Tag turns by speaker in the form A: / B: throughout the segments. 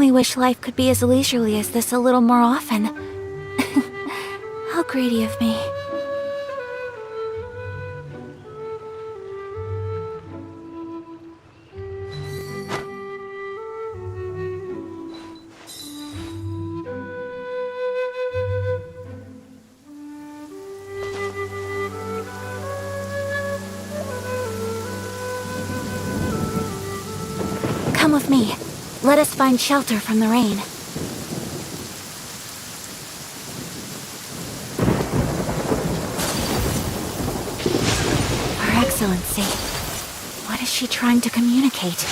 A: only wish life could be as leisurely as this a little more often. How greedy of me. Come with me. Let us find shelter from the rain. Her Excellency. What is she trying to communicate?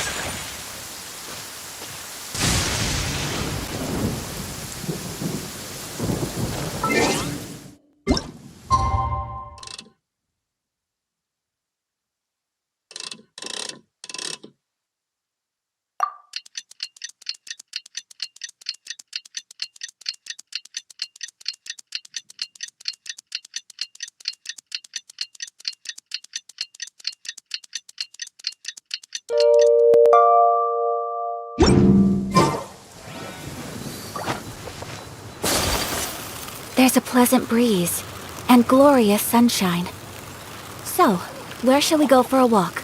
A: There's a pleasant breeze and glorious sunshine. So, where shall we go for a walk?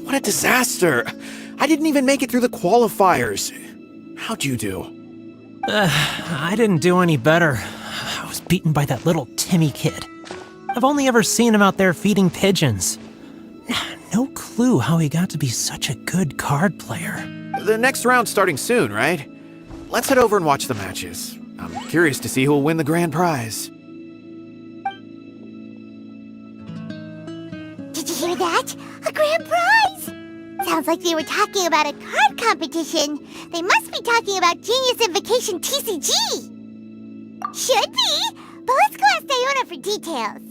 B: What a disaster! I didn't even make it through the qualifiers. How'd you do?
C: I didn't do any better. I was beaten by that little Timmy kid. I've only ever seen him out there feeding pigeons. No clue how he got to be such a good card player.
B: The next round's starting soon, right? Let's head over and watch the matches. I'm curious to see who'll win the grand prize.
D: Did you hear that? A grand prize! Sounds like they were talking about a card competition. They must be talking about Genius Invocation TCG. Should be, but let's go ask Diona for details.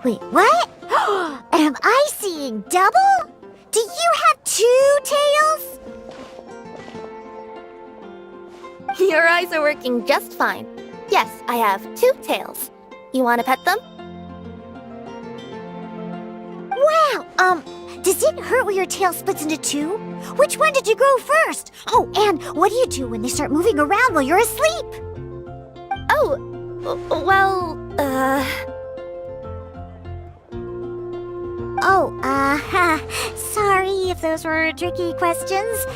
D: Wait, what? Am I seeing double? Do you have 2 tails?
E: Your eyes are working just fine. Yes, I have 2 tails. You want to pet them?
D: Wow, does it hurt when your tail splits into 2? Which one did you grow first? Oh, and what do you do when they start moving around while you're asleep?
E: Oh, well,
D: sorry if those were tricky questions.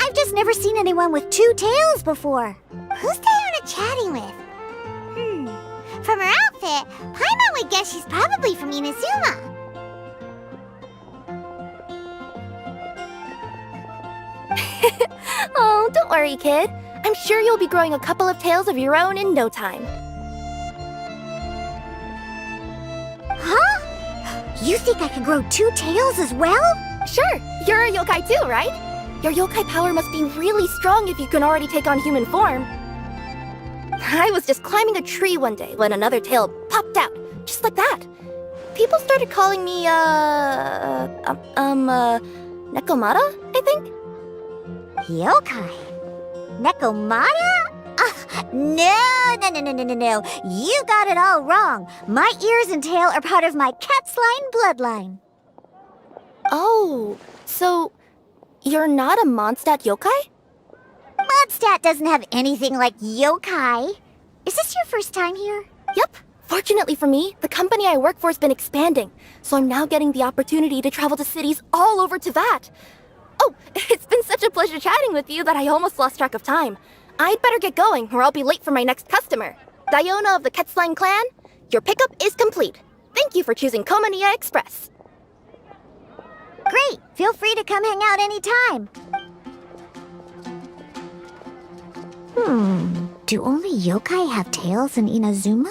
D: I've just never seen anyone with 2 tails before. Who's Diona chatting with? From her outfit, Paimon would guess she's probably from Inazuma.
E: Oh, don't worry, kid. I'm sure you'll be growing a couple of tails of your own in no time.
D: Huh? You think I can grow 2 tails as well?
E: Sure, you're a yokai too, right? Your yokai power must be really strong if you can already take on human form. I was just climbing a tree one day when another tail popped out, just like that. People started calling me, Nekomata, I think?
D: Yokai? Nekomata? No. You got it all wrong. My ears and tail are part of my cat's line bloodline.
E: Oh, so you're not a Mondstadt yokai?
D: Mondstadt doesn't have anything like yokai. Is this your first time here?
E: Yep. Fortunately for me, the company I work for has been expanding, so I'm now getting the opportunity to travel to cities all over Teyvat. Oh, it's been such a pleasure chatting with you that I almost lost track of time. I'd better get going, or I'll be late for my next customer. Diona of the Ketsline clan, your pickup is complete. Thank you for choosing Komaniya Express.
D: Great! Feel free to come hang out anytime. Do only yokai have tails in Inazuma?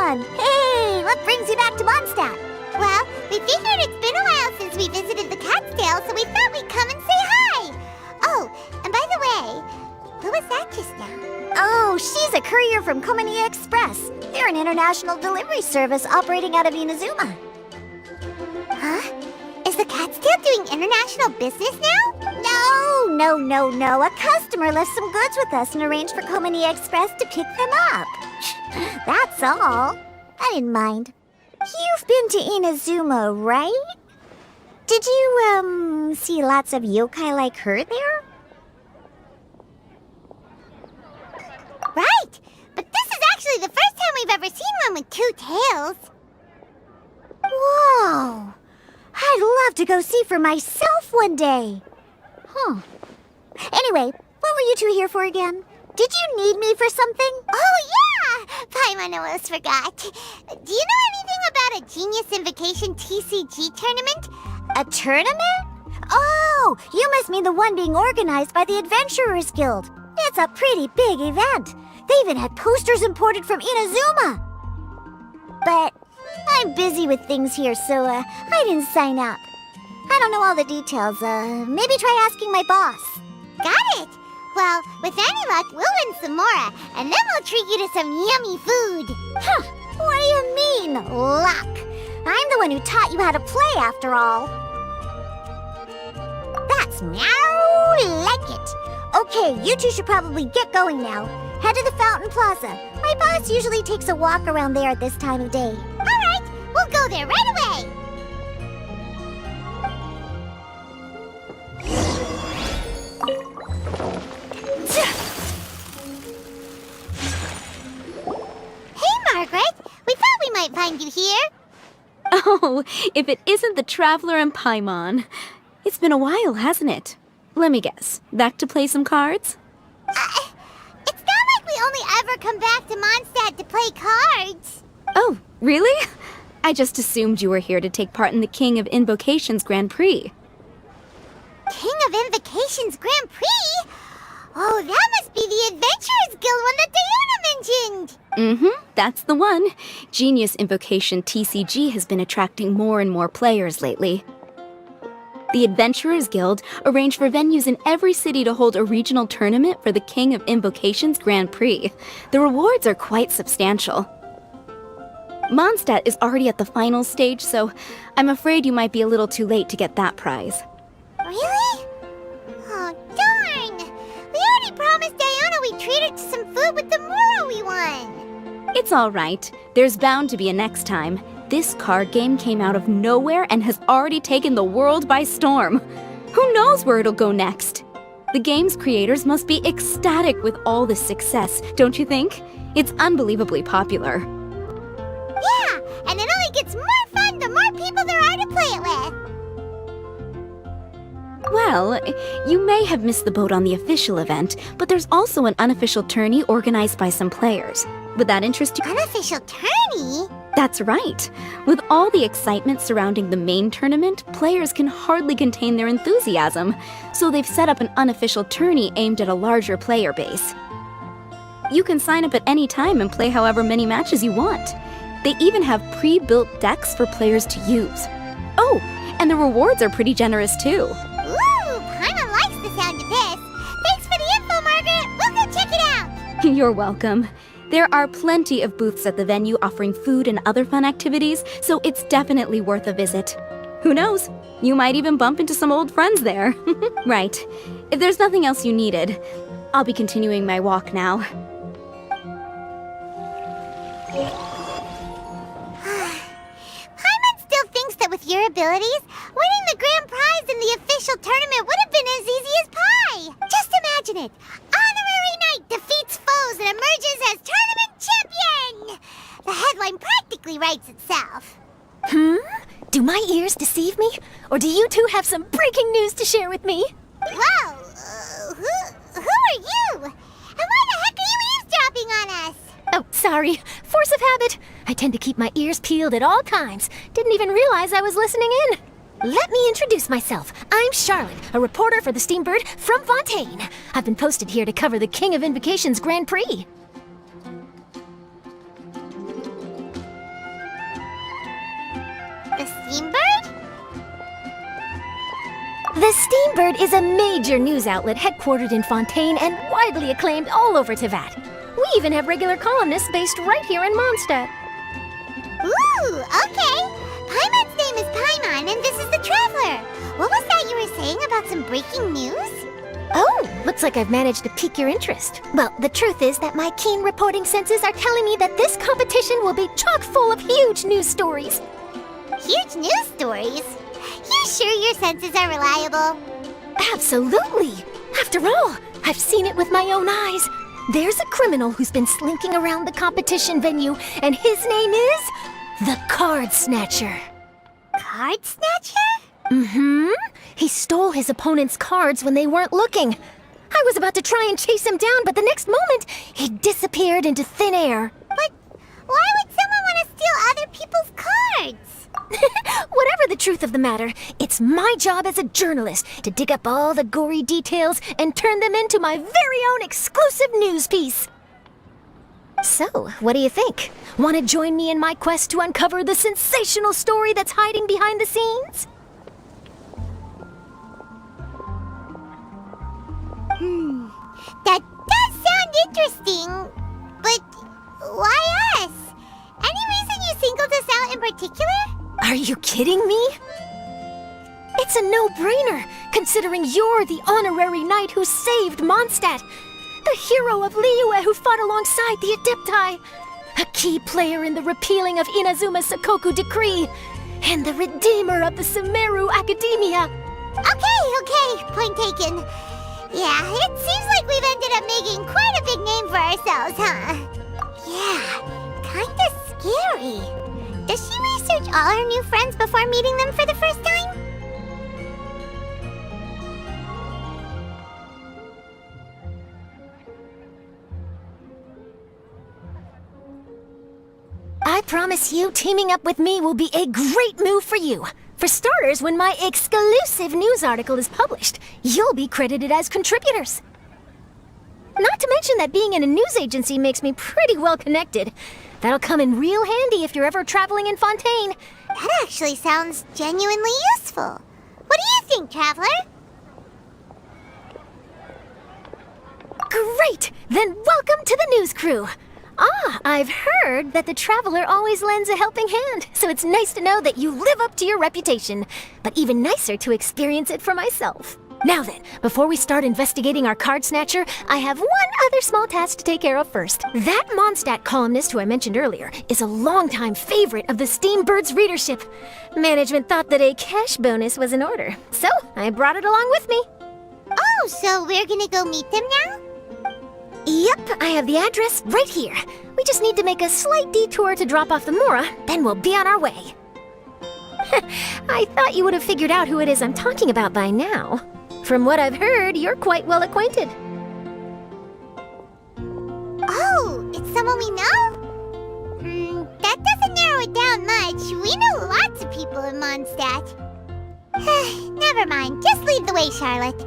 D: on! Hey, what brings you back to Mondstadt? Well, we figured it's been a while since we visited the Catskill, so we thought we'd come and say hi! Oh, and by the way, who was that just now? Oh, she's a courier from Komani Express. They're an international delivery service operating out of Inazuma. Huh? Is the Catskill doing international business now? No. A customer left some goods with us and arranged for Komani Express to pick them up. That's all. I didn't mind. You've been to Inazuma, right? Did you, see lots of yokai like her there? Right! But this is actually the first time we've ever seen one with two tails. Whoa! I'd love to go see for myself one day. Huh. Anyway, what were you two here for again? Did you need me for something? Oh, yeah! Paimon almost forgot. Do you know anything about a Genius Invocation TCG tournament? A tournament? Oh, you must mean the one being organized by the Adventurers Guild. It's a pretty big event. They even had posters imported from Inazuma. But I'm busy with things here, so I didn't sign up. I don't know all the details. Maybe try asking my boss. Got it! Well, with any luck, we'll win some more, and then we'll treat you to some yummy food. Huh, what do you mean, luck? I'm the one who taught you how to play, after all. That's meow like it. Okay, you two should probably get going now. Head to the Fountain Plaza. My boss usually takes a walk around there at this time of day. All right, we'll go there right away. Hey, Margaret. We thought we might find you here.
F: Oh, if it isn't the Traveler and Paimon. It's been a while, hasn't it? Let me guess. Back to play some cards?
D: It's not like we only ever come back to Mondstadt to play cards.
F: Oh, really? I just assumed you were here to take part in the King of Invocations Grand Prix.
D: King of Invocations Grand Prix? Oh, that must be the Adventurers Guild one that Diana mentioned.
F: That's the one. Genius Invocation TCG has been attracting more and more players lately. The Adventurers Guild arranged for venues in every city to hold a regional tournament for the King of Invocations Grand Prix. The rewards are quite substantial. Mondstadt is already at the final stage, so I'm afraid you might be a little too late to get that prize.
D: Really? Oh, darn! We already promised Diana we'd treat her to some food with the Moro we won.
F: It's all right. There's bound to be a next time. This card game came out of nowhere and has already taken the world by storm. Who knows where it'll go next? The game's creators must be ecstatic with all this success, don't you think? It's unbelievably popular.
D: Yeah, and it only gets more fun the more people there are to play it with.
F: Well, you may have missed the boat on the official event, but there's also an unofficial tourney organized by some players. Would that interest you?
D: Unofficial tourney?
F: That's right. With all the excitement surrounding the main tournament, players can hardly contain their enthusiasm, so they've set up an unofficial tourney aimed at a larger player base. You can sign up at any time and play however many matches you want. They even have pre-built decks for players to use. Oh, and the rewards are pretty generous too.
D: Ooh, Paimon likes the sound of this. Thanks for the info, Margaret. We'll go check it out.
F: You're welcome. There are plenty of booths at the venue offering food and other fun activities, so it's definitely worth a visit. Who knows? You might even bump into some old friends there. Right. If there's nothing else you needed, I'll be continuing my walk now.
D: Paimon still thinks that with your abilities, winning the grand prize in the official tournament would have been as easy as pie. Just imagine it. Honorary Knight defeats foes and emerges as tournament champion. The headline practically writes itself.
G: Do my ears deceive me? Or do you two have some breaking news to share with me?
D: Whoa, who are you? And why the heck are you eavesdropping on us?
G: Oh, sorry. Force of habit. I tend to keep my ears peeled at all times. Didn't even realize I was listening in. Let me introduce myself. I'm Charlotte, a reporter for the Steambird from Fontaine. I've been posted here to cover the King of Invocations Grand Prix. The Steambird is a major news outlet headquartered in Fontaine and widely acclaimed all over Teyvat. We even have regular columnists based right here in Mondstadt.
D: Ooh, okay. Paimon's name is Paimon, and this is the Traveler. What was that you were saying about some breaking news?
G: Oh, looks like I've managed to pique your interest. Well, the truth is that my keen reporting senses are telling me that this competition will be chock full of huge news stories.
D: Huge news stories? You sure your senses are reliable?
G: Absolutely! After all, I've seen it with my own eyes. There's a criminal who's been slinking around the competition venue, and his name is the Card Snatcher.
D: Card Snatcher?
G: Mm-hmm. He stole his opponent's cards when they weren't looking. I was about to try and chase him down, but the next moment, he disappeared into thin air.
D: But why would someone want to steal other people's cards?
G: Whatever the truth of the matter, it's my job as a journalist to dig up all the gory details and turn them into my very own exclusive news piece. So, what do you think? Want to join me in my quest to uncover the sensational story that's hiding behind the scenes?
D: That does sound interesting, but why us? Any reason you singled us out in particular?
G: Are you kidding me? It's a no-brainer, considering you're the honorary knight who saved Mondstadt, the hero of Liyue who fought alongside the Adepti, a key player in the repealing of Inazuma's Sakoku Decree, and the redeemer of the Sumeru Academia.
D: Okay, point taken. Yeah, it seems like we've ended up making quite a big name for ourselves, huh? Yeah, kinda scary. Does she research all her new friends before meeting them for the first time?
G: I promise you, teaming up with me will be a great move for you. For starters, when my exclusive news article is published, you'll be credited as contributors. Not to mention that being in a news agency makes me pretty well connected. That'll come in real handy if you're ever traveling in Fontaine.
D: That actually sounds genuinely useful. What do you think, Traveler?
G: Great! Then welcome to the news crew. Ah, I've heard that the Traveler always lends a helping hand, so it's nice to know that you live up to your reputation, but even nicer to experience it for myself. Now then, before we start investigating our card snatcher, I have one other small task to take care of first. That Mondstadt columnist who I mentioned earlier is a longtime favorite of the Steambird's readership. Management thought that a cash bonus was in order, so I brought it along with me.
D: Oh, so we're gonna go meet them now?
G: Yep, I have the address right here. We just need to make a slight detour to drop off the Mora, then we'll be on our way. I thought you would have figured out who it is I'm talking about by now. From what I've heard, you're quite well acquainted.
D: Oh, it's someone we know? That doesn't narrow it down much. We know lots of people in Mondstadt. Never mind, just lead the way, Charlotte.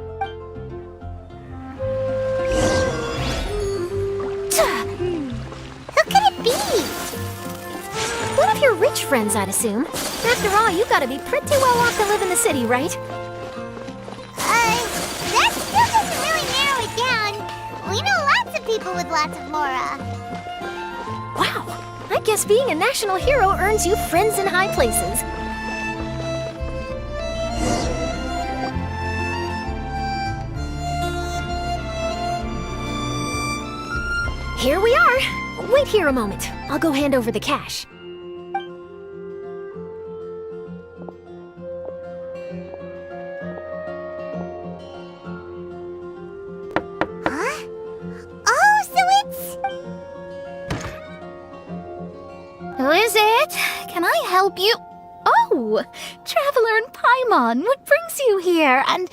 D: Who could it be?
G: One of your rich friends, I'd assume. After all, you gotta be pretty well off to live in the city, right?
D: That still doesn't really narrow it down. We know lots of people with lots of Mora.
G: Wow, I guess being a national hero earns you friends in high places. Here we are. Wait here a moment. I'll go hand over the cash.
D: Huh? Oh, so it's...
F: Who is it? Can I help you? Oh, Traveler and Paimon, what brings you here? And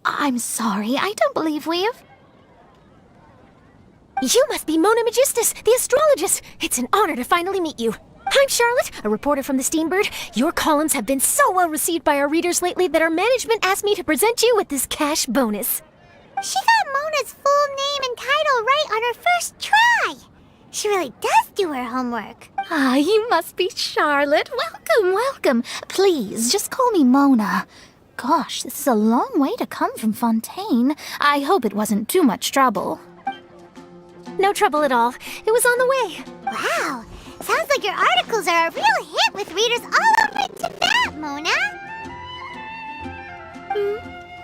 F: I'm sorry, I don't believe we've...
G: You must be Mona Magistus, the astrologist. It's an honor to finally meet you. I'm Charlotte, a reporter from the Steambird. Your columns have been so well received by our readers lately that our management asked me to present you with this cash bonus.
D: She got Mona's full name and title right on her first try. She really does do her homework.
F: Ah, you must be Charlotte. Welcome, welcome. Please, just call me Mona.
A: Gosh, this is a long way to come from Fontaine. I hope it wasn't too much trouble.
G: No trouble at all. It was on the way.
D: Wow, sounds like your articles are a real hit with readers all over Tibet, Mona.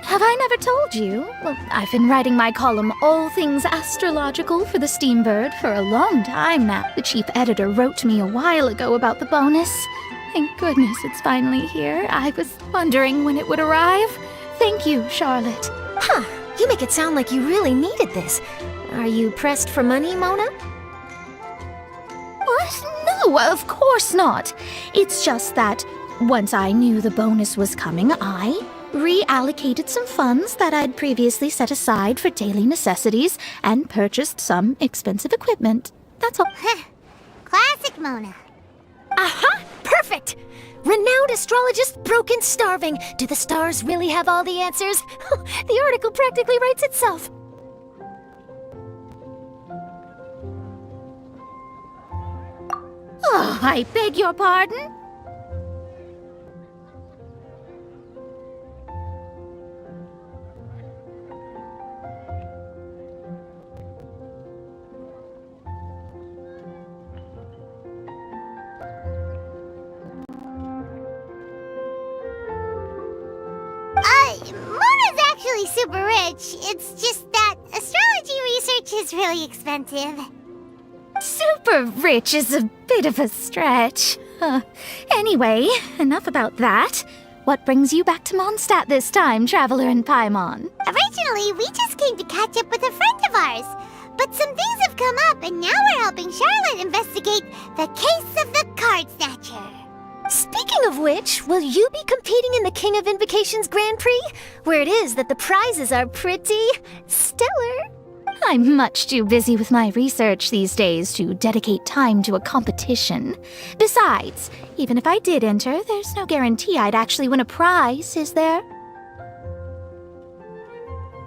A: Have I never told you? Well, I've been writing my column, All Things Astrological, for the Steambird for a long time now. The chief editor wrote me a while ago about the bonus. Thank goodness it's finally here. I was wondering when it would arrive. Thank you, Charlotte.
G: Huh. You make it sound like you really needed this. Are you pressed for money, Mona?
A: What? No, of course not. It's just that once I knew the bonus was coming, I reallocated some funds that I'd previously set aside for daily necessities and purchased some expensive equipment. That's all.
D: Classic Mona.
G: Aha! Perfect! Renowned astrologist broken starving. Do the stars really have all the answers? The article practically writes itself.
A: Oh, I beg your pardon?
D: Mona's actually super rich. It's just that astrology research is really expensive.
A: Super rich is a bit of a stretch. Anyway, enough about that. What brings you back to Mondstadt this time, Traveler in Paimon?
D: Originally, we just came to catch up with a friend of ours. But some things have come up, and now we're helping Charlotte investigate the case of the Card Snatcher.
G: Speaking of which, will you be competing in the King of Invocations Grand Prix? Where it is that the prizes are pretty stellar.
A: I'm much too busy with my research these days to dedicate time to a competition. Besides, even if I did enter, there's no guarantee I'd actually win a prize, is there?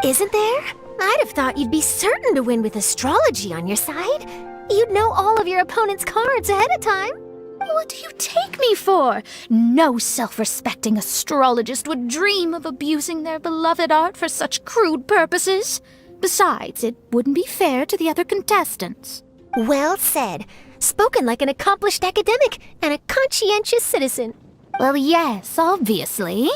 G: Isn't there? I'd have thought you'd be certain to win with astrology on your side. You'd know all of your opponent's cards ahead of time.
A: What do you take me for? No self-respecting astrologist would dream of abusing their beloved art for such crude purposes. Besides, it wouldn't be fair to the other contestants.
G: Well said. Spoken like an accomplished academic and a conscientious citizen.
A: Well, yes, obviously.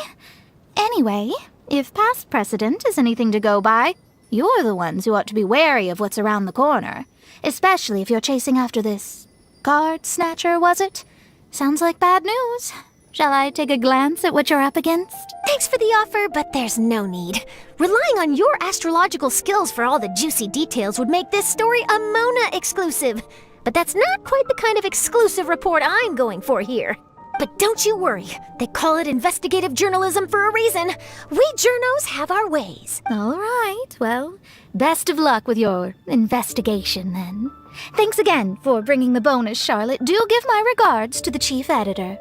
A: Anyway, if past precedent is anything to go by, you're the ones who ought to be wary of what's around the corner. Especially if you're chasing after this Card Snatcher, was it? Sounds like bad news. Shall I take a glance at what you're up against?
G: Thanks for the offer, but there's no need. Relying on your astrological skills for all the juicy details would make this story a Mona exclusive. But that's not quite the kind of exclusive report I'm going for here. But don't you worry. They call it investigative journalism for a reason. We journos have our ways.
A: All right, well, best of luck with your investigation, then. Thanks again for bringing the bonus, Charlotte. Do give my regards to the chief editor.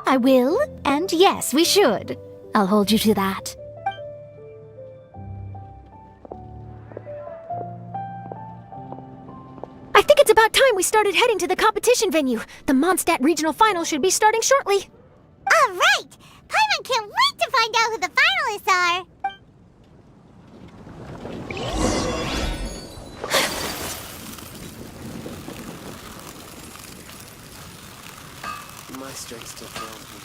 A: I will, and yes, we should. I'll hold you to that.
G: I think it's about time we started heading to the competition venue. The Mondstadt Regional Final should be starting shortly.
D: All right! Paimon can't wait to find out who the finalists are!
H: My strength still failed me.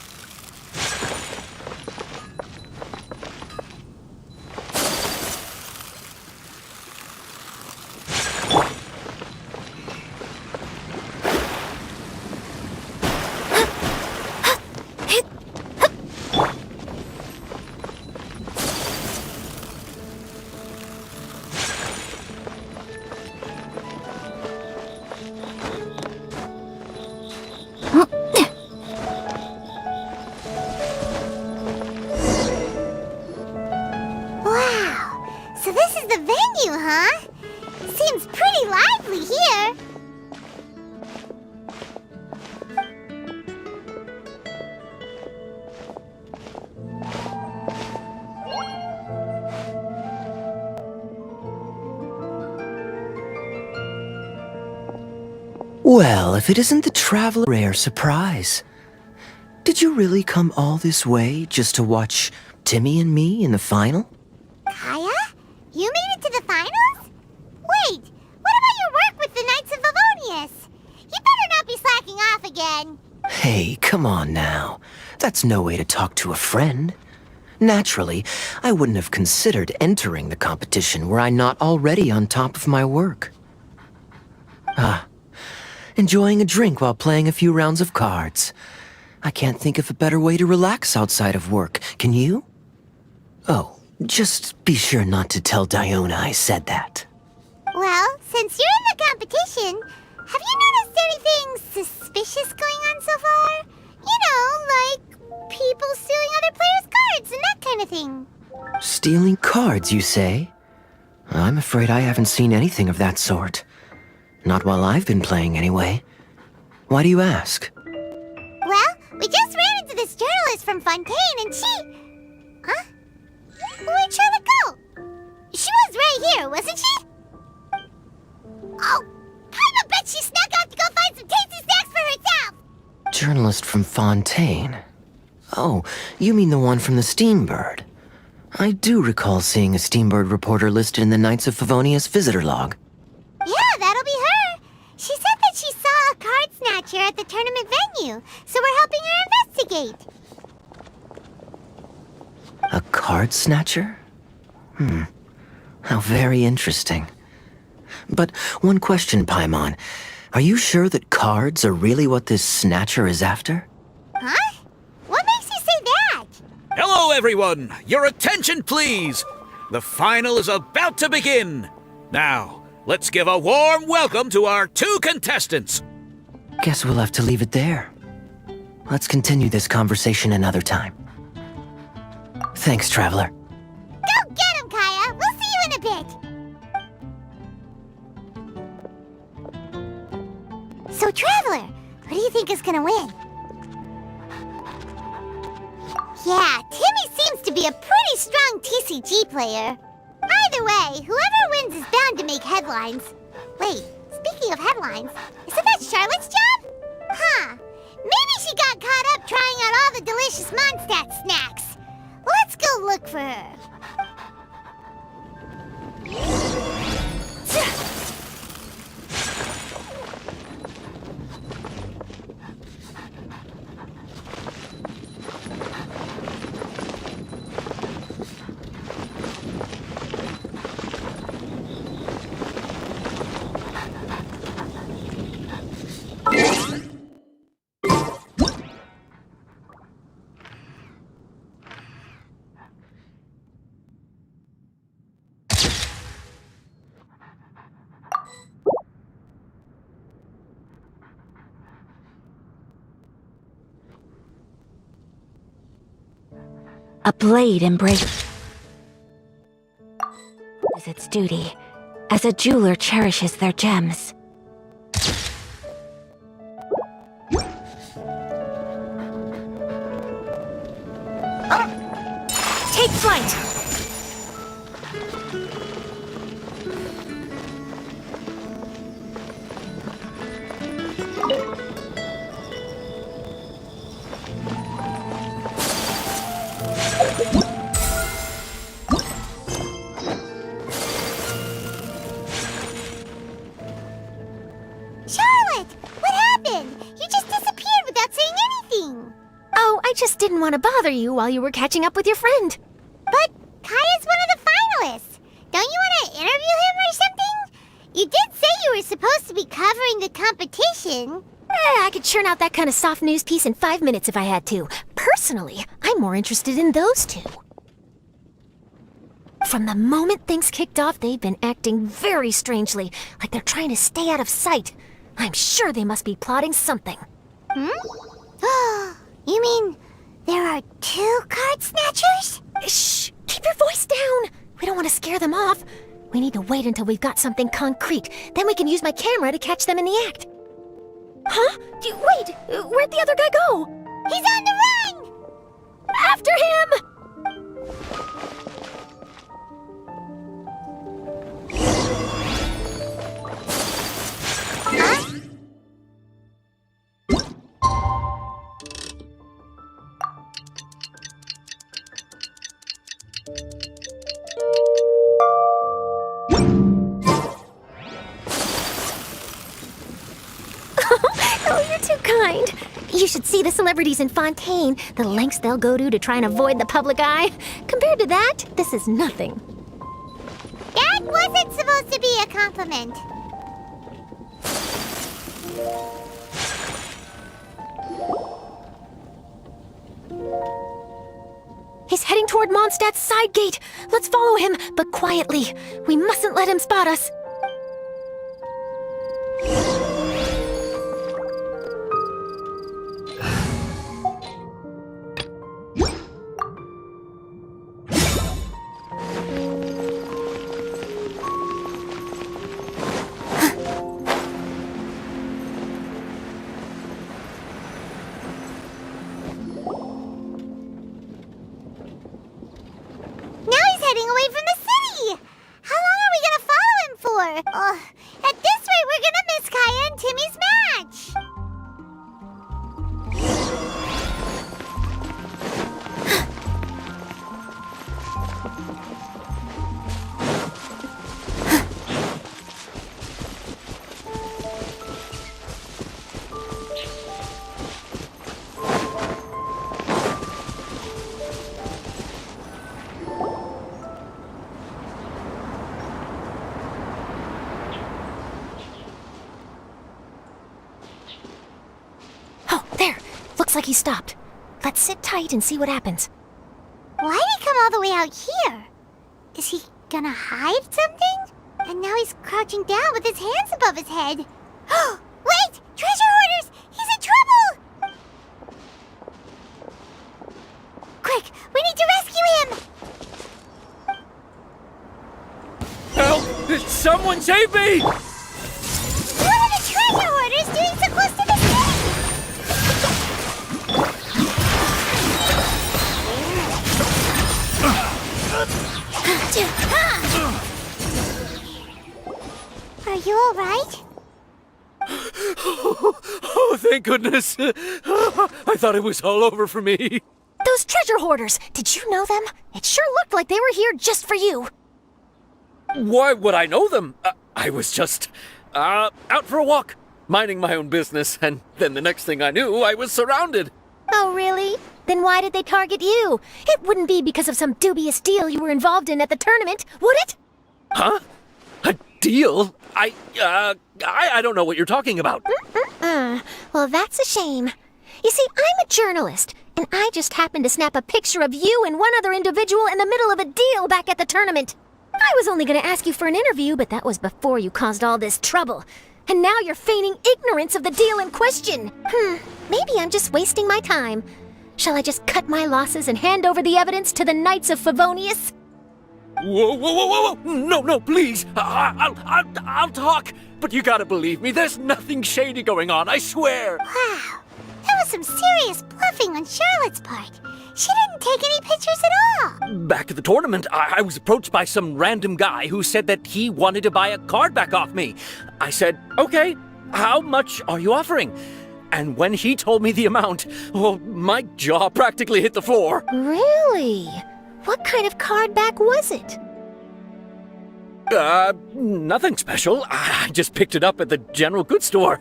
D: So this is the venue, huh? Seems pretty lively here.
I: Well, if it isn't the traveler, rare surprise. Did you really come all this way just to watch Timmy and me in the final?
D: Kaya? You made it to the finals? Wait, what about your work with the Knights of Livonius? You better not be slacking off again.
I: Hey, come on now. That's no way to talk to a friend. Naturally, I wouldn't have considered entering the competition were I not already on top of my work. Enjoying a drink while playing a few rounds of cards. I can't think of a better way to relax outside of work, can you? Oh, just be sure not to tell Diona I said that.
D: Well, since you're in the competition, have you noticed anything suspicious going on so far? You know, like people stealing other players' cards and that kind of thing.
I: Stealing cards, you say? I'm afraid I haven't seen anything of that sort. Not while I've been playing, anyway. Why do you ask?
D: Well, we just ran into this journalist from Fontaine and she... Huh? Where'd Charlotte go? She was right here, wasn't she? Oh, I bet she snuck out to go find some tasty snacks for herself!
I: Journalist from Fontaine. Oh, you mean the one from the Steambird. I do recall seeing a Steambird reporter listed in the Knights of Favonius visitor log.
D: Yeah, that'll be her. She said that she saw a card snatcher at the tournament venue, so we're helping her investigate.
I: A card snatcher? How very interesting. But one question, Paimon. Are you sure that cards are really what this snatcher is after?
D: Huh? What makes you say that?
H: Hello, everyone! Your attention, please! The final is about to begin! Now, let's give a warm welcome to our 2 contestants!
I: Guess we'll have to leave it there. Let's continue this conversation another time. Thanks, Traveler.
D: Go get him, Kaya! We'll see you in a bit! So, Traveler, who do you think is gonna win? Yeah, Timmy seems to be a pretty strong TCG player. Either way, whoever wins is bound to make headlines. Wait, speaking of headlines, isn't that Charlotte's job? Huh. Maybe she got caught up trying out all the delicious Mondstadt snacks. Let's go look for her.
F: A blade embraces its duty, as a jeweler cherishes their gems.
G: Take flight!
D: Charlotte! What happened? You just disappeared without saying anything.
G: Oh, I just didn't want to bother you while you were catching up with your friend.
D: But Kaya's one of the finalists. Don't you want to interview him or something? You did say you were supposed to be covering the competition.
G: I could churn out that kind of soft news piece in 5 minutes if I had to. Personally, I'm more interested in those 2. From the moment things kicked off, they've been acting very strangely, like they're trying to stay out of sight. I'm sure they must be plotting something.
D: You mean there are 2 card snatchers?
G: Shh! Keep your voice down! We don't want to scare them off. We need to wait until we've got something concrete. Then we can use my camera to catch them in the act. Huh? Wait! Where'd the other guy go?
D: He's on the run!
G: After him! You're too kind. You should see the celebrities in Fontaine, the lengths they'll go to try and avoid the public eye. Compared to that, this is nothing.
D: That wasn't supposed to be a compliment.
G: He's heading toward Mondstadt's side gate. Let's follow him, but quietly. We mustn't let him spot us.
D: Now he's heading away from the city! How long are we gonna follow him for? At this rate, we're gonna miss Kaya and Timmy's match!
G: Oh, there. Looks like he stopped. Let's sit tight and see what happens.
D: Why'd he come all the way out here? Is he gonna hide something? And now he's crouching down with his hands above his head. Wait! Treasure hoarders! He's in trouble! Quick! We need to rescue him!
J: Help! Someone save me!
D: What are the treasure hoarders doing so close to the city? Are you alright?
J: Oh, thank goodness. I thought it was all over for me.
G: Those treasure hoarders, did you know them? It sure looked like they were here just for you.
J: Why would I know them? I was just out for a walk, minding my own business, and then the next thing I knew, I was surrounded.
G: Oh, really? Then why did they target you? It wouldn't be because of some dubious deal you were involved in at the tournament, would it?
J: Huh? A deal? I don't know what you're talking about.
G: Well, that's a shame. You see, I'm a journalist, and I just happened to snap a picture of you and one other individual in the middle of a deal back at the tournament. I was only going to ask you for an interview, but that was before you caused all this trouble. And now you're feigning ignorance of the deal in question. Maybe I'm just wasting my time. Shall I just cut my losses and hand over the evidence to the Knights of Favonius?
J: Whoa! No, please. I'll talk. But you gotta believe me, there's nothing shady going on, I swear.
D: Wow, that was some serious bluffing on Charlotte's part. She didn't take any pictures at all.
J: Back at the tournament, I was approached by some random guy who said that he wanted to buy a card back off me. I said, okay, how much are you offering? And when he told me the amount, well, my jaw practically hit the floor.
G: Really? What kind of card back was it?
J: Nothing special. I just picked it up at the general goods store.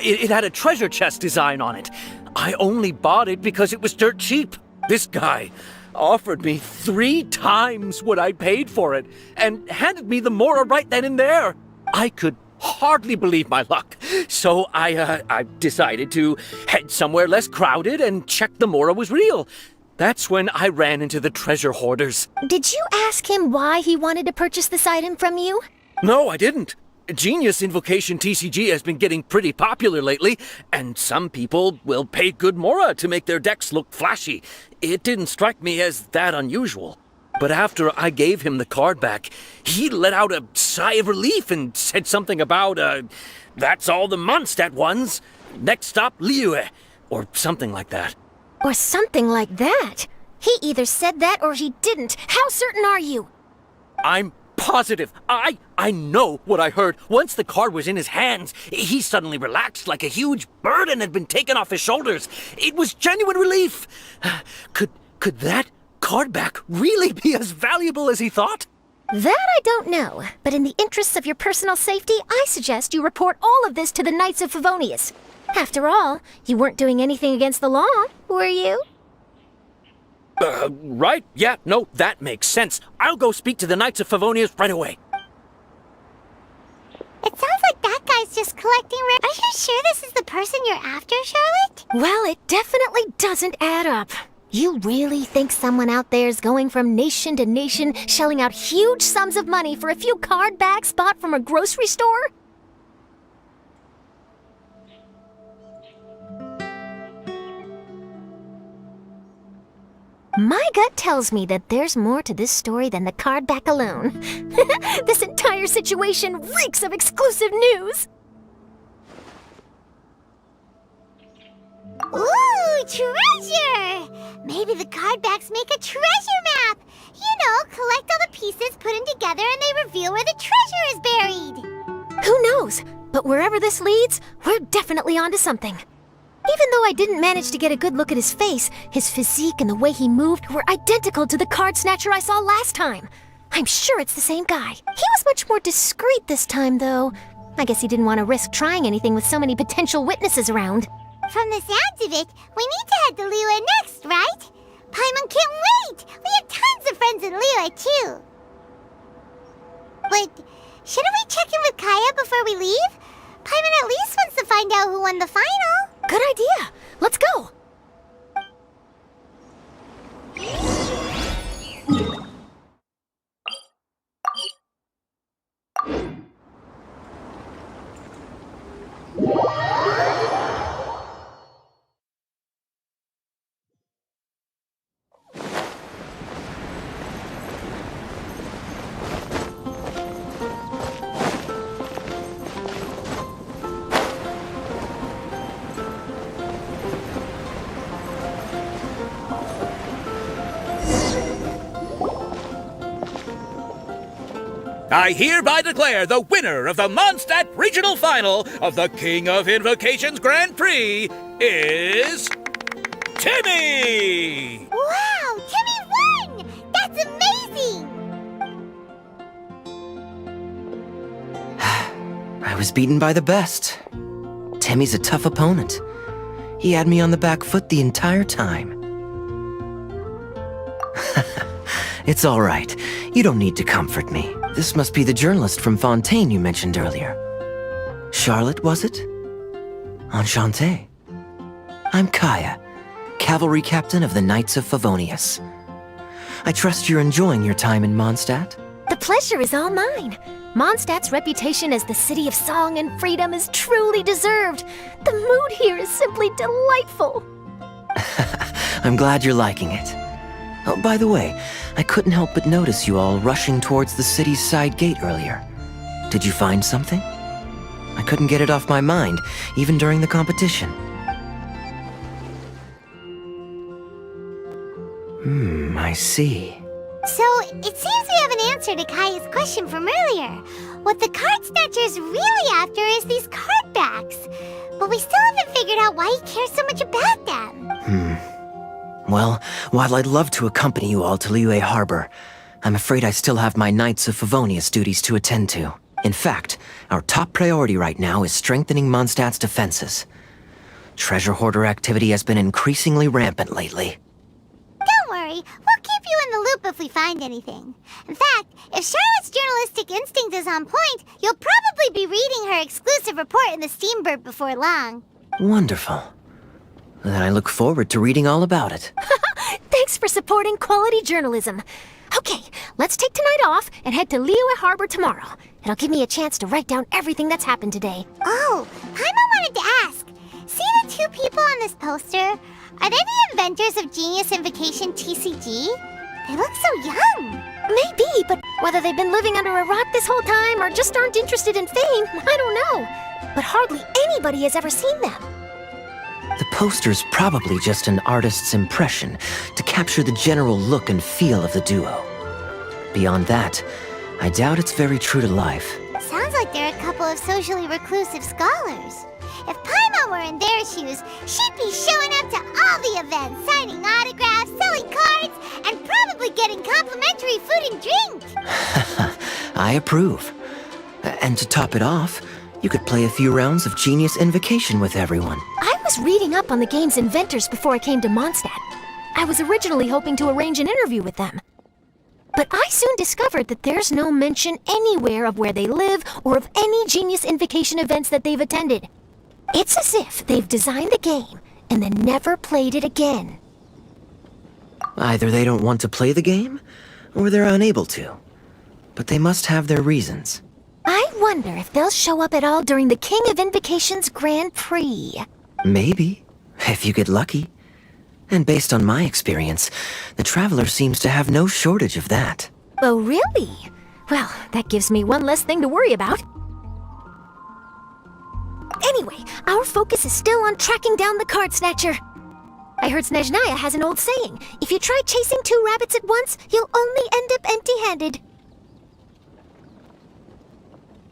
J: It had a treasure chest design on it. I only bought it because it was dirt cheap. This guy offered me 3 times what I paid for it and handed me the Mora right then and there. I could hardly believe my luck. So I decided to head somewhere less crowded and check the Mora was real. That's when I ran into the treasure hoarders.
G: Did you ask him why he wanted to purchase this item from you?
J: No, I didn't. Genius Invocation TCG has been getting pretty popular lately, and some people will pay good Mora to make their decks look flashy. It didn't strike me as that unusual. But after I gave him the card back, he let out a sigh of relief and said something about, that's all the Mondstadt ones. Next stop, Liyue, or something like that.
G: Or something like that. He either said that or he didn't. How certain are you?
J: I'm positive. I know what I heard. Once the card was in his hands, he suddenly relaxed like a huge burden had been taken off his shoulders. It was genuine relief. Could that card back really be as valuable as he thought?
G: That I don't know, but in the interests of your personal safety, I suggest you report all of this to the Knights of Favonius. After all, you weren't doing anything against the law, were you?
J: Right? Yeah, no, that makes sense. I'll go speak to the Knights of Favonius right away.
D: It sounds like that guy's just collecting rare. Are you sure this is the person you're after, Charlotte?
G: Well, it definitely doesn't add up. You really think someone out there's going from nation to nation, shelling out huge sums of money for a few card backs bought from a grocery store? My gut tells me that there's more to this story than the card back alone. This entire situation reeks of exclusive news!
D: Ooh, treasure! Maybe the cardbacks make a treasure map! You know, collect all the pieces, put them together, and they reveal where the treasure is buried!
G: Who knows? But wherever this leads, we're definitely onto something. Even though I didn't manage to get a good look at his face, his physique and the way he moved were identical to the card snatcher I saw last time. I'm sure it's the same guy. He was much more discreet this time, though. I guess he didn't want to risk trying anything with so many potential witnesses around.
D: From the sounds of it, we need to head to Liyue next, right? Paimon can't wait! We have tons of friends in Liyue, too! But shouldn't we check in with Kaya before we leave? Paimon at least wants to find out who won the final!
G: Good idea! Let's go!
H: I hereby declare the winner of the Mondstadt Regional Final of the King of Invocations Grand Prix is... Timmy!
D: Wow! Timmy won! That's amazing!
I: I was beaten by the best. Timmy's a tough opponent. He had me on the back foot the entire time. It's all right. You don't need to comfort me. This must be the journalist from Fontaine you mentioned earlier. Charlotte, was it? Enchanté. I'm Kaya, cavalry captain of the Knights of Favonius. I trust you're enjoying your time in Mondstadt?
G: The pleasure is all mine. Mondstadt's reputation as the city of song and freedom is truly deserved. The mood here is simply delightful.
I: I'm glad you're liking it. Oh, by the way, I couldn't help but notice you all rushing towards the city's side gate earlier. Did you find something? I couldn't get it off my mind, even during the competition. I see.
D: So, it seems we have an answer to Kaya's question from earlier. What the card snatcher's really after is these card backs. But we still haven't figured out why he cares so much about them.
I: Well, while I'd love to accompany you all to Liyue Harbor, I'm afraid I still have my Knights of Favonius duties to attend to. In fact, our top priority right now is strengthening Mondstadt's defenses. Treasure hoarder activity has been increasingly rampant lately.
D: Don't worry, we'll keep you in the loop if we find anything. In fact, if Charlotte's journalistic instinct is on point, you'll probably be reading her exclusive report in the Steambird before long.
I: Wonderful. Then I look forward to reading all about it.
G: Thanks for supporting quality journalism. Okay, let's take tonight off and head to Liyue Harbor tomorrow. It'll give me a chance to write down everything that's happened today.
D: Oh, Paimon wanted to ask. See the two people on this poster? Are they the inventors of Genius Invocation TCG? They look so young.
G: Maybe, but whether they've been living under a rock this whole time or just aren't interested in fame, I don't know. But hardly anybody has ever seen them.
I: The poster's probably just an artist's impression to capture the general look and feel of the duo. Beyond that, I doubt it's very true to life.
D: Sounds like they're a couple of socially reclusive scholars. If Paimon were in their shoes, she'd be showing up to all the events, signing autographs, selling cards, and probably getting complimentary food and drink.
I: I approve. And to top it off, You could play a few rounds of Genius Invocation with everyone.
G: I was reading up on the game's inventors before I came to Mondstadt. I was originally hoping to arrange an interview with them. But I soon discovered that there's no mention anywhere of where they live or of any Genius Invocation events that they've attended. It's as if they've designed the game and then never played it again.
I: Either they don't want to play the game, or they're unable to. But they must have their reasons.
G: I wonder if they'll show up at all during the King of Invocation's Grand Prix.
I: Maybe, if you get lucky. And based on my experience, the Traveler seems to have no shortage of that.
G: Oh, really? Well, that gives me one less thing to worry about. Anyway, our focus is still on tracking down the card snatcher. I heard Snezhnaya has an old saying, if you try chasing 2 rabbits at once, you'll only end up empty-handed.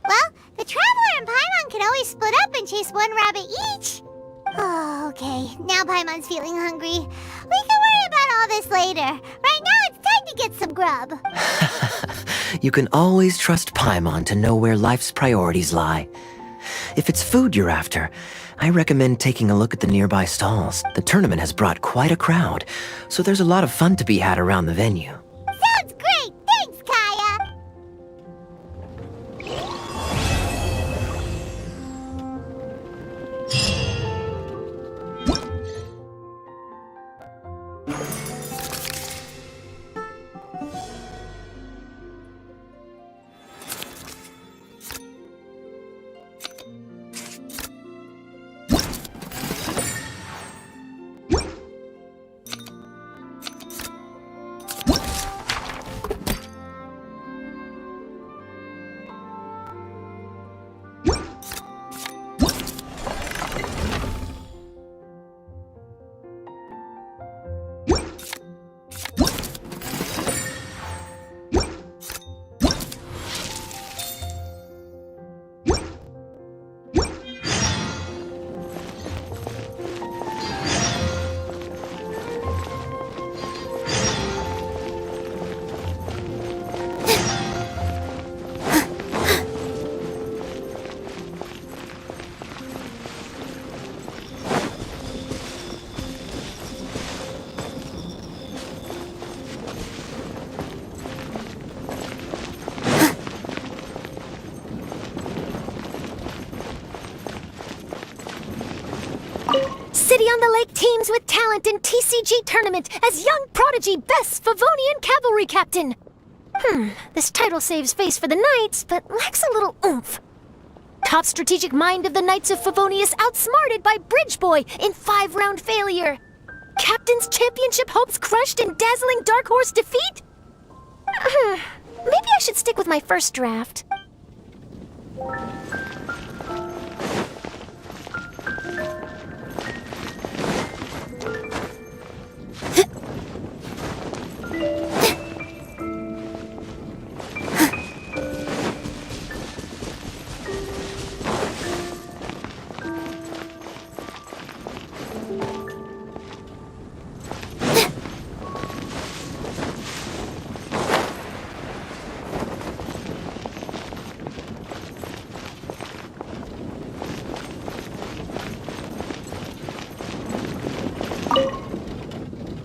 D: Well, the Traveler and Paimon can always split up and chase 1 rabbit each. Oh, okay. Now Paimon's feeling hungry. We can worry about all this later. Right now, it's time to get some grub.
I: You can always trust Paimon to know where life's priorities lie. If it's food you're after, I recommend taking a look at the nearby stalls. The tournament has brought quite a crowd, so there's a lot of fun to be had around the venue.
D: Sounds great! Thanks, Kaya!
G: City on the Lake teams with talent in TCG tournament as young prodigy best Favonian cavalry captain. This title saves face for the Knights, but lacks a little oomph. Top strategic mind of the Knights of Favonius outsmarted by Bridge Boy in 5-round failure. Captain's championship hopes crushed in dazzling Dark Horse defeat? Maybe I should stick with my first draft.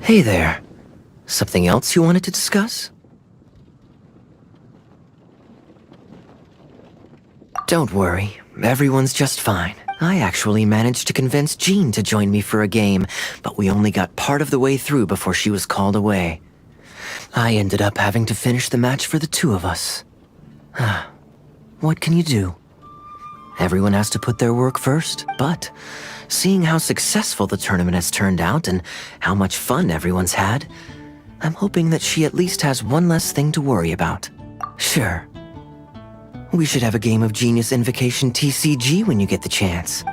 I: Hey there. Something else you wanted to discuss? Don't worry, everyone's just fine. I actually managed to convince Jean to join me for a game, but we only got part of the way through before she was called away. I ended up having to finish the match for the 2 of us. What can you do? Everyone has to put their work first, but seeing how successful the tournament has turned out and how much fun everyone's had, I'm hoping that she at least has one less thing to worry about. Sure. We should have a game of Genius Invocation TCG when you get the chance.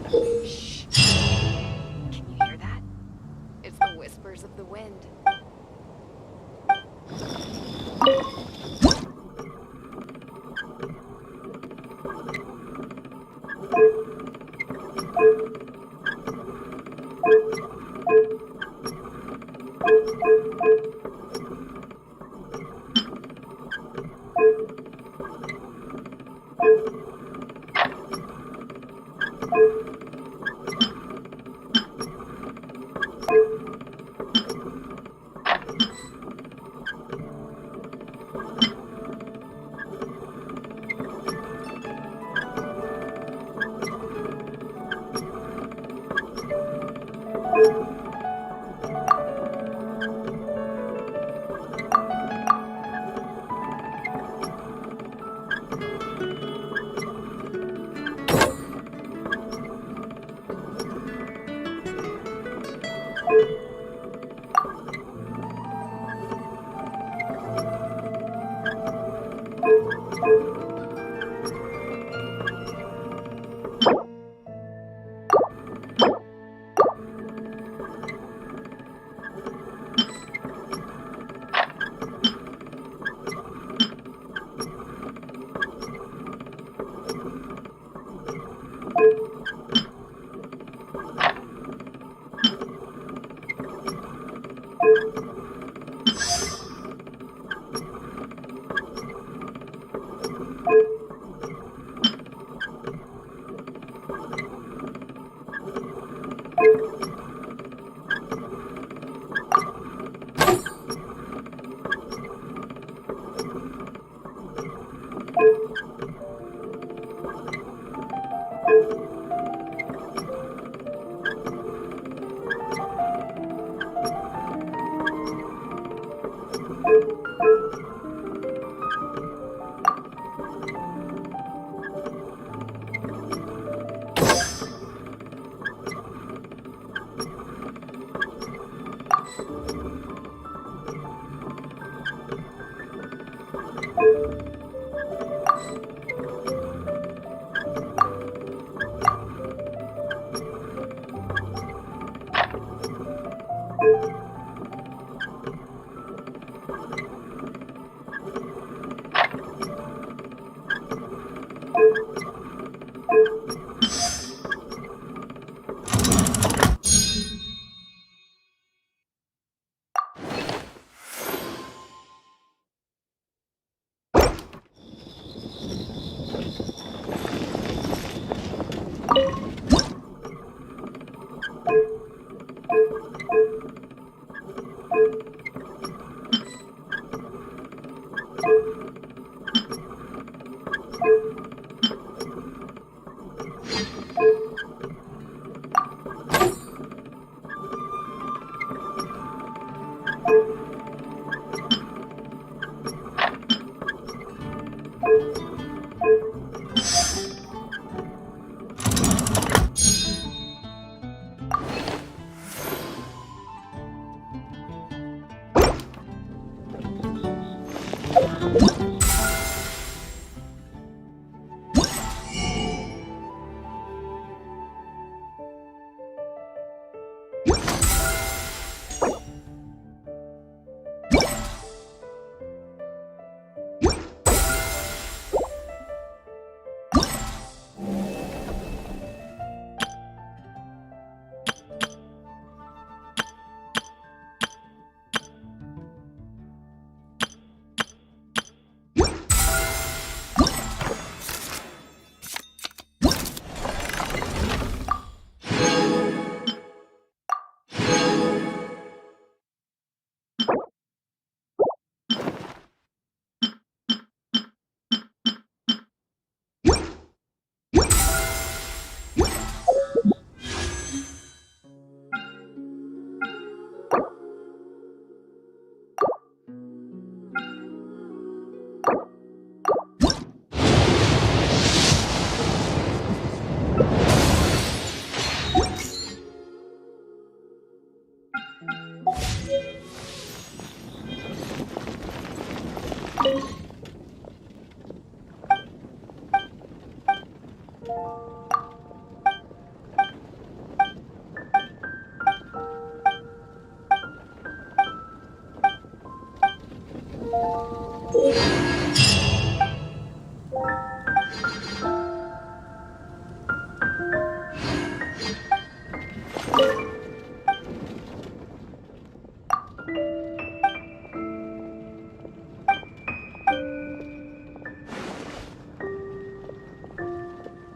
K: Shh. Can you hear that? It's the whispers of the wind.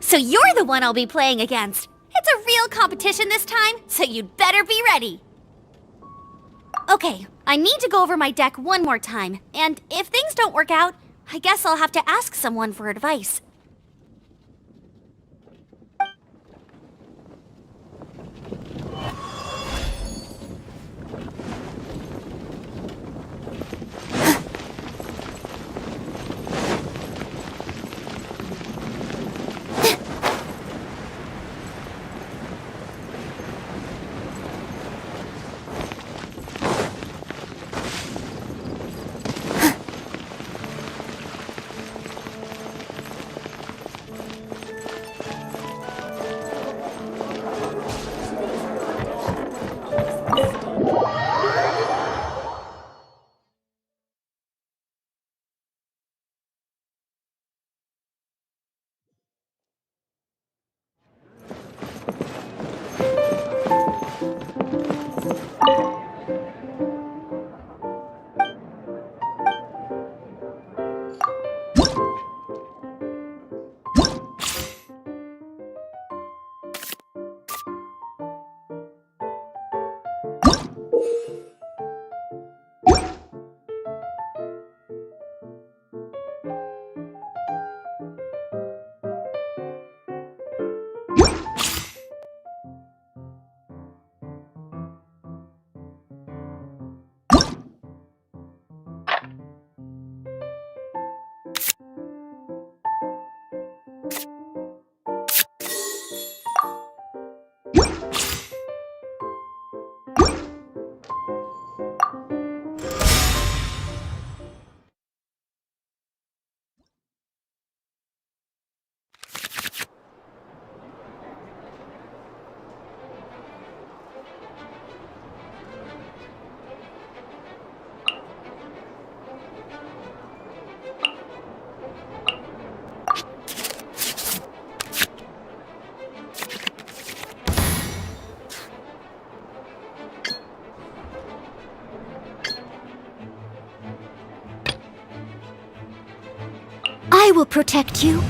D: So you're the one I'll be playing against. It's a real competition this time, so you'd better be ready. Okay, I need to go over my deck one more time, and if things don't work out, I guess I'll have to ask someone for advice. I will protect you.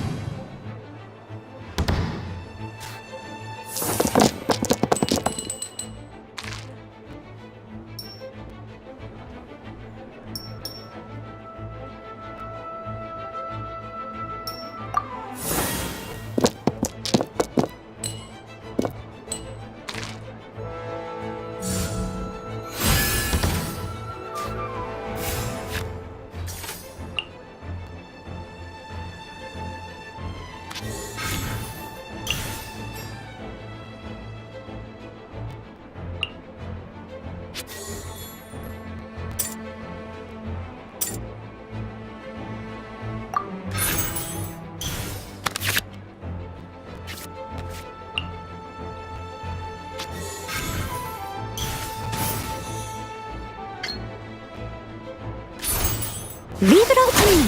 D: Leave it all to me.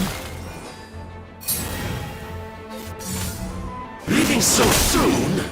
L: Leaving so soon?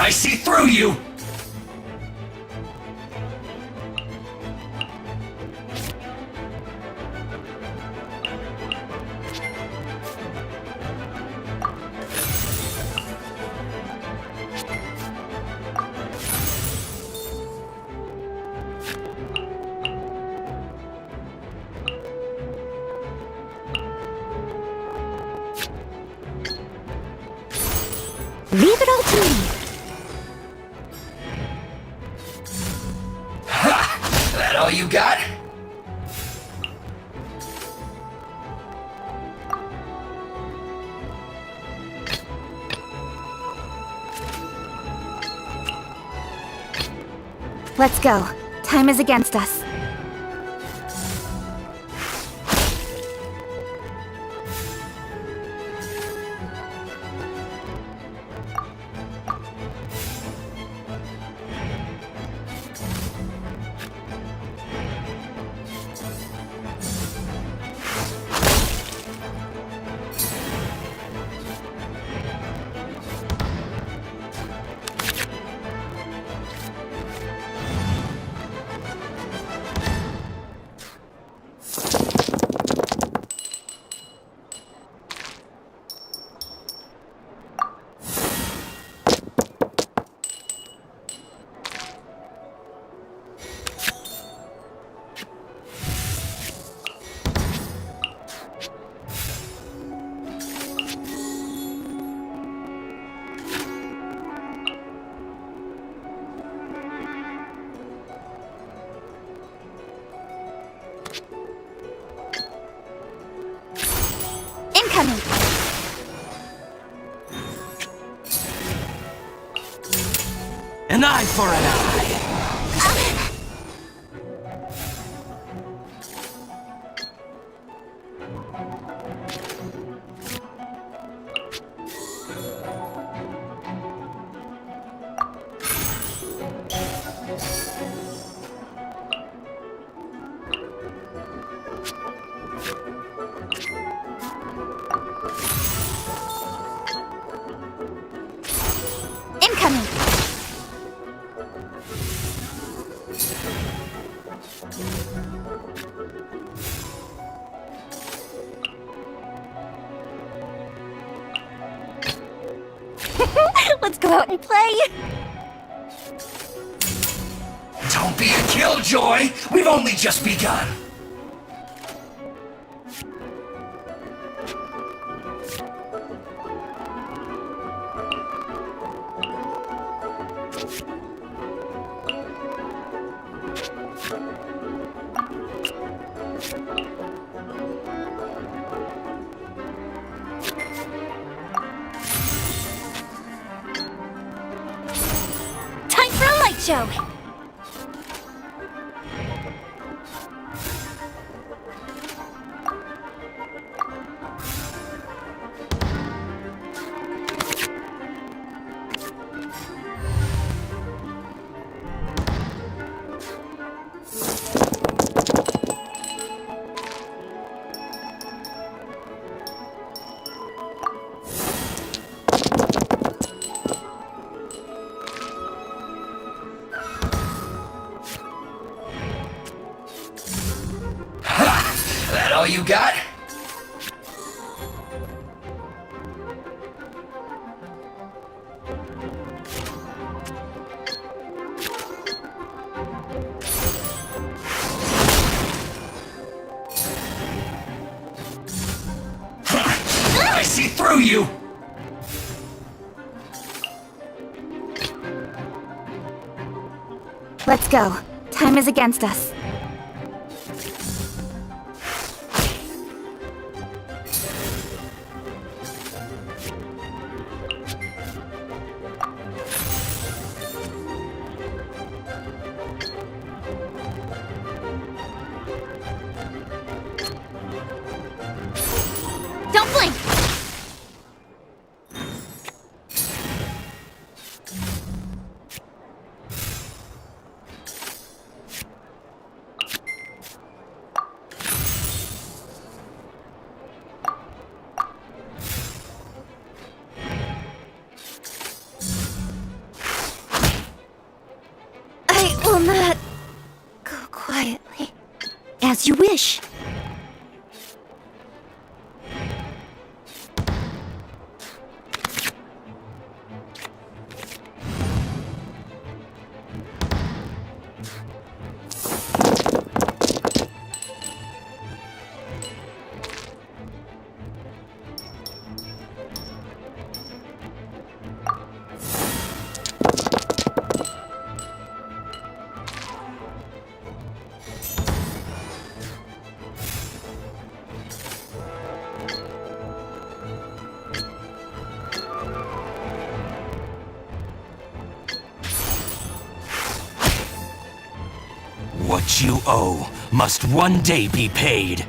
I: I see through you!
G: Leave it all to me.
I: Ha! That all you got?
A: Let's go. Time is against us. Incoming!
C: An eye for an eye!
A: Incoming! Let's go out and play!
I: Don't be a killjoy! We've only just begun!
A: Time for a light show!
I: That all you got? I see through you!
A: Let's go. Time is against us. Don't blink!
E: As you wish.
L: What you owe must one day be paid.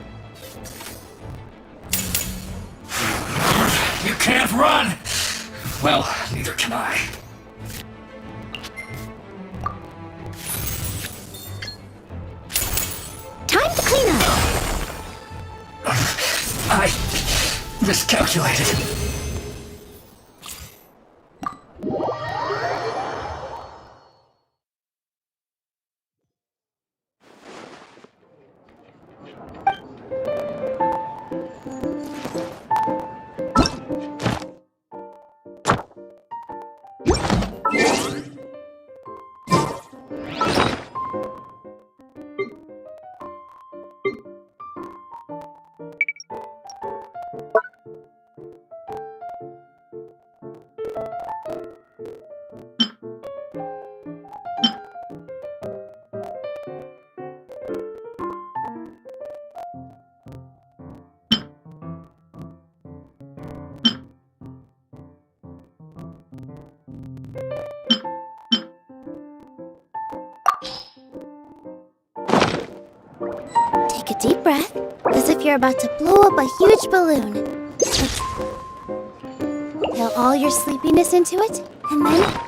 M: You can't run! Well, neither can I.
G: Time to clean up.
M: I miscalculated.
D: Take a deep breath, as if you're about to blow up a huge balloon. Feel all your sleepiness into it, and then...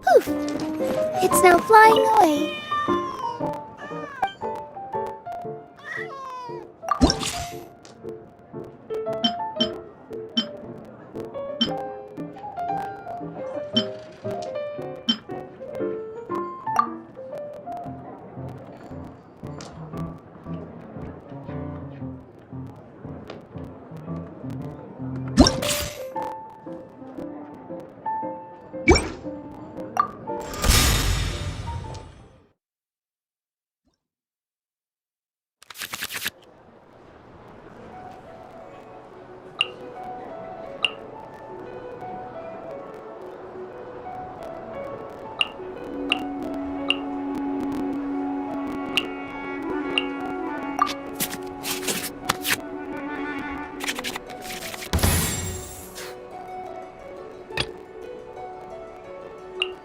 D: Poof! It's now flying away.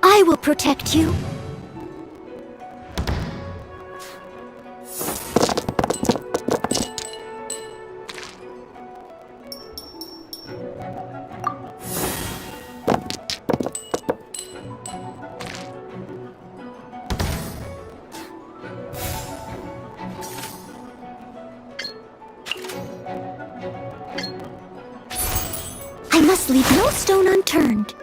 D: I will protect you. I must leave no stone unturned.